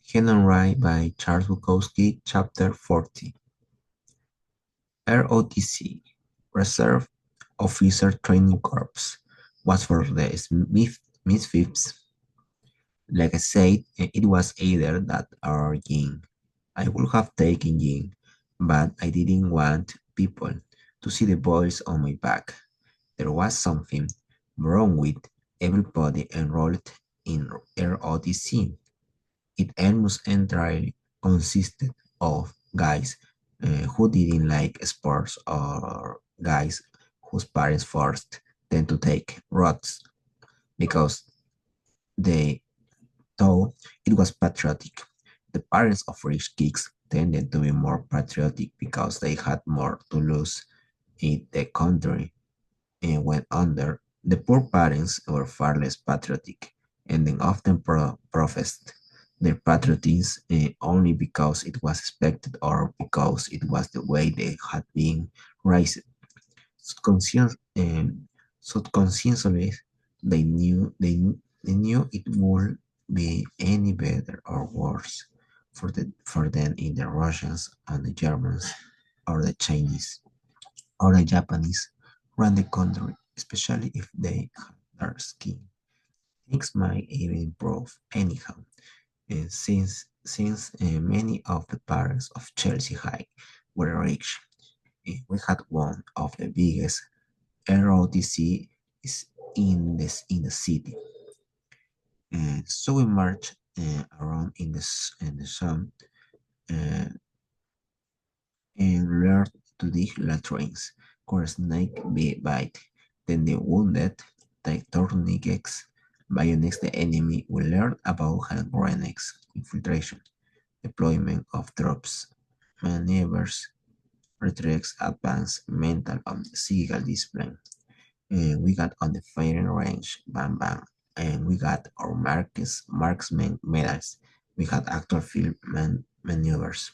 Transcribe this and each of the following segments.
Hidden Right by Charles Bukowski, Chapter 40. ROTC, Reserve Officer Training Corps, was for the Misfits. Like I said, it was either that or Ying. I would have taken Ying, but I didn't want people to see the boys on my back. There was something wrong with everybody enrolled in ROTC. It almost entirely consisted of guys who didn't like sports or guys whose parents forced them to take rods because they thought it was patriotic. The parents of rich kids tended to be more patriotic because they had more to lose if the country went under. The poor parents were far less patriotic and then often professed their patriotism only because it was expected or because it was the way they had been raised. Subconscious, subconsciously, they knew it would be any better or worse for them in the Russians and the Germans or the Chinese or the Japanese ran the country, especially if they had dark skin. Things might even improve anyhow, since many of the parents of Chelsea High were rich. We had one of the biggest ROTC is in the city. So we marched around in the sun uh, and learned to dig latrines, or snake bite. Then the wounded take tourniquets. Bayonets the enemy will learn about hand grenades, infiltration, deployment of troops, maneuvers, retreats, advance, mental and physical discipline. And we got on the firing range, bam bam, and we got our marksman medals. We had actual field maneuvers.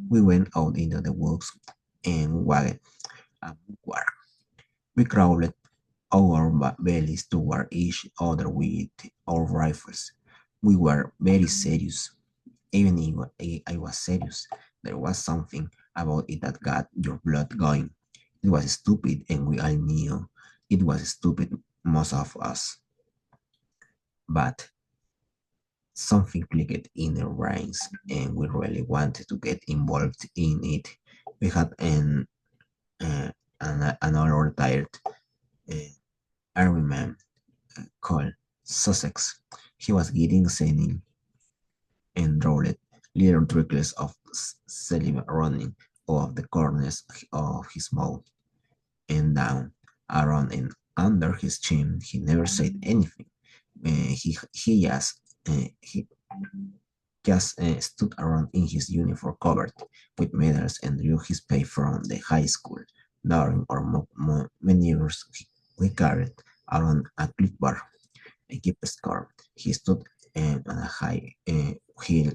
We went out into the woods and wagged a war. We crawled our bellies toward each other with our rifles. We were very serious. Even if I was serious, there was something about it that got your blood going. It was stupid, and we all knew it was stupid, most of us. But something clicked in our brains, and we really wanted to get involved in it. We had uh, another retired uh, armyman called Sussex. He was getting sane and rolled little trickles of saliva running off the corners of his mouth and down, around and under his chin. He never said anything. He just stood around in his uniform covered with medals and drew his pay from the high school. During our maneuvers, we carried around a clipboard and keep score. He stood on a high hill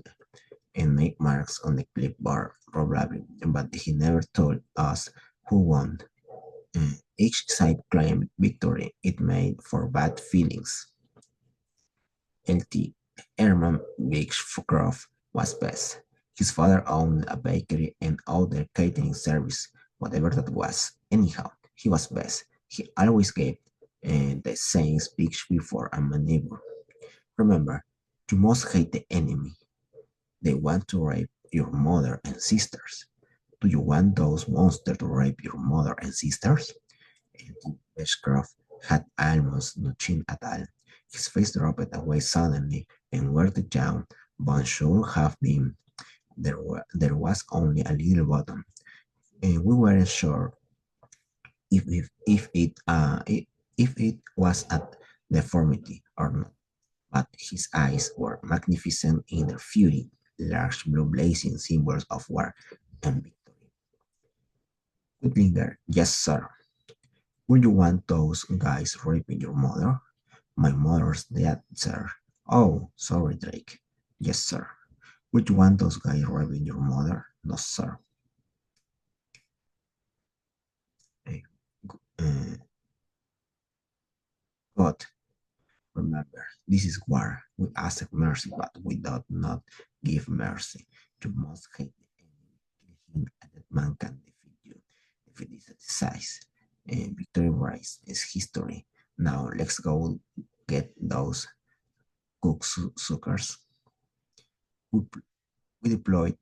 and made marks on the clipboard, probably, but he never told us who won. Each side claimed victory. It made for bad feelings. LT Herman Beechcroft was best. His father owned a bakery and other catering service, whatever that was. Anyhow, he was best. He always gave the same speech before a maneuver. Remember, you must hate the enemy. They want to rape your mother and sisters. Do you want those monsters to rape your mother and sisters? And Beechcroft had almost no chin at all. His face dropped away suddenly, and where the young bone should have been, there was only a little bottom, and we weren't sure if it was a deformity or not. But his eyes were magnificent in their fury, large blue blazing symbols of war and victory. Whitlinger, yes, sir. Would you want those guys raping your mother? My mother's dead, sir. Oh, sorry, Drake. Yes, sir. Would you want those guys raping your mother? No, sir. Eh, uh, God, Remember, this is war. We ask mercy, but we do not give mercy. You must hate the enemy, kill him, and that man can defeat you. If it is a size, victory rise is history. Now let's go get those suckers. We, we deployed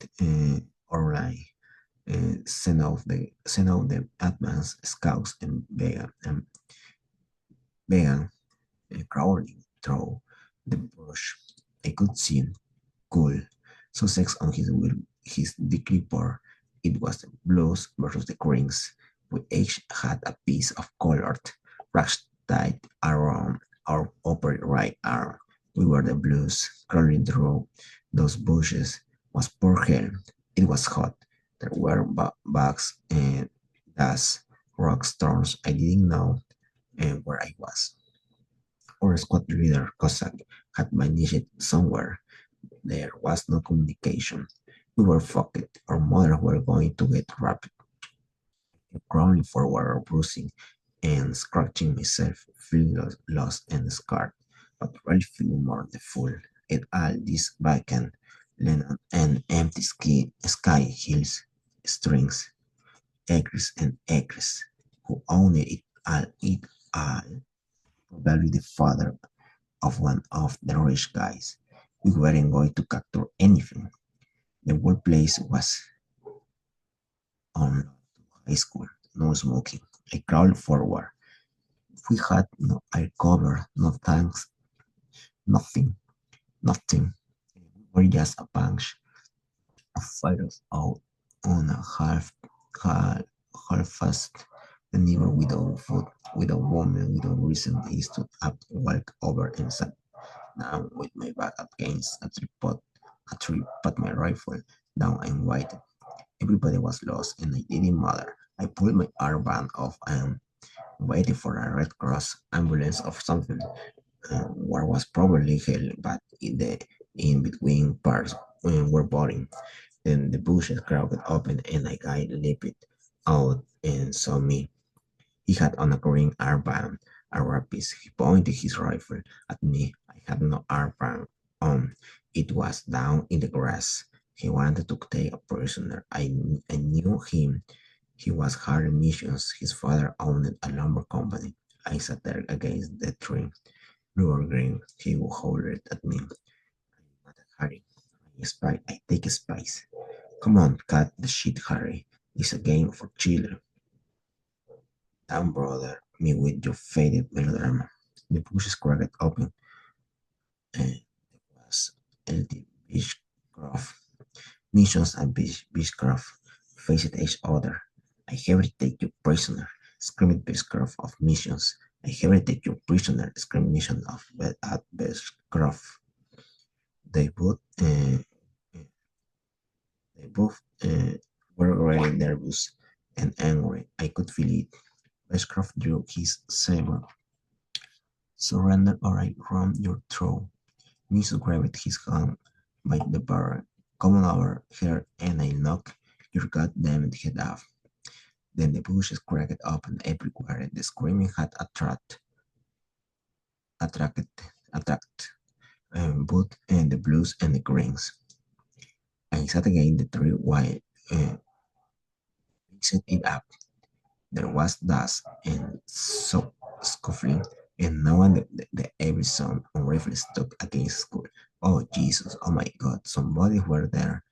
online, send out the advanced scouts and began crawling through the brush. I could see cool. Sussex on his declipper. It was the blues versus the greens. We each had a piece of colored rags tied around our upper right arm. We were the blues, crawling through those bushes. Was poor hell. It was hot. There were bugs and dust, rock storms. I didn't know where I was. Our squad leader, Cossack, had vanished somewhere. There was no communication. We were fucked. Our mothers were going to get rapid. Crawling forward, bruising and scratching myself, feeling lost and scarred, but really feeling more the fool. At all this vacant land and empty sky hills, strings, acres and acres. Who owned it all? It all. Probably the father of one of the rich guys. We weren't going to capture anything. The whole place was on high school, no smoking. I crawled forward. We had no air cover, no tanks, nothing, nothing. We were just a bunch of fighters out on a half fast the neighbor without food, without woman, without reason. I stood up, walked over and sat down with my back against a tree, put my rifle down and waited. Everybody was lost and I didn't matter. I pulled my armband off and waited for a Red Cross ambulance or something. Where was probably hell, but in between parts were boring. Then the bushes crowded open and a guy leaped out and saw me. He had on a green armband, a rapist. He pointed his rifle at me. I had no armband on. It was down in the grass. He wanted to take a prisoner. I knew him. He was Harry Missions. His father owned a lumber company. I sat there against the tree. Blue or green, he hollered at me. I'm not a Harry. I spy. I take spice. Come on, cut the shit, Harry. It's a game for children. Don't bother me with your faded melodrama. The bushes cracked open, and there was L.D. Beechcroft. Missions and Beechcroft faced each other. I hereby take you prisoner, screamed Beechcroft of Missions. I hereby take you prisoner, screamed Mission of at Beechcroft. They both, uh, they both were really nervous and angry. I could feel it. Beechcroft drew his saber. Surrender or I run your throat. Miso grabbed his hand by the barrel. Come on over here and I'll knock your goddamn head off. Then the bushes cracked open everywhere. The screaming had attracted, attract both and the blues and the greens. I sat again the tree while mixed it up. There was dust and so scuffling, and now and the every sound on rifles stuck against school. Oh Jesus! Oh my God! Somebody were there,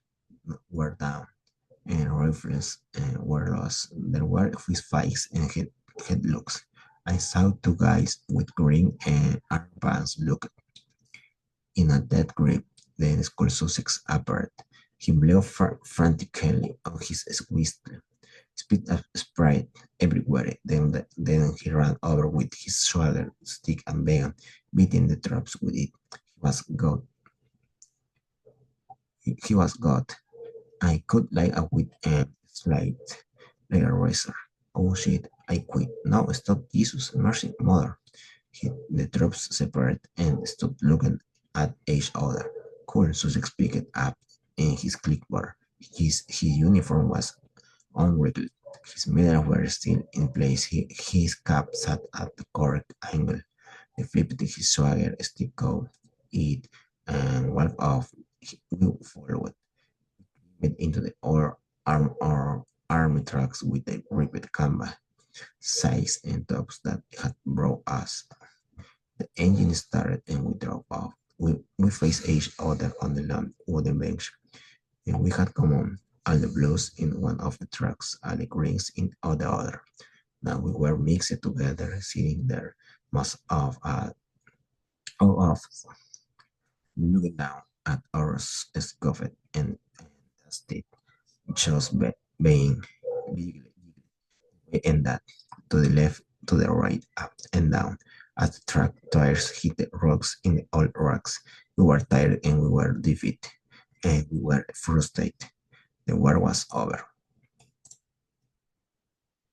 were down, and rifles were lost. There were fistfights and headlocks. I saw two guys with green and armbands look in a dead grip. Then Skull Sussex appeared. He blew frantically on his whistle. Spit sprayed everywhere. Then he ran over with his shoulder stick and began beating the traps with it. He was got. I could like a with a slide like a razor. Oh shit! I quit. No, stop, Jesus, mercy, mother. The troops separated and stood looking at each other. Cool, Sussex picked up in his clipboard. His uniform was unwrinkled. His medals were still in place. His cap sat at the correct angle. He flipped his swagger stick out, it, and walked off. We followed, went into the army trucks with the ripped canvas, sides, and tops that had brought us. The engine started and we drove off. We faced each other on the long wooden bench, and we had come on all the blues in one of the trucks, all the greens in the other. Now we were mixed together, sitting there, most of all of us, looking down at our scuffed and dusted, just being big and that to the left, to the right, up and down. As the truck tires hit the rocks in the old rocks, we were tired and we were defeated and we were frustrated. The war was over.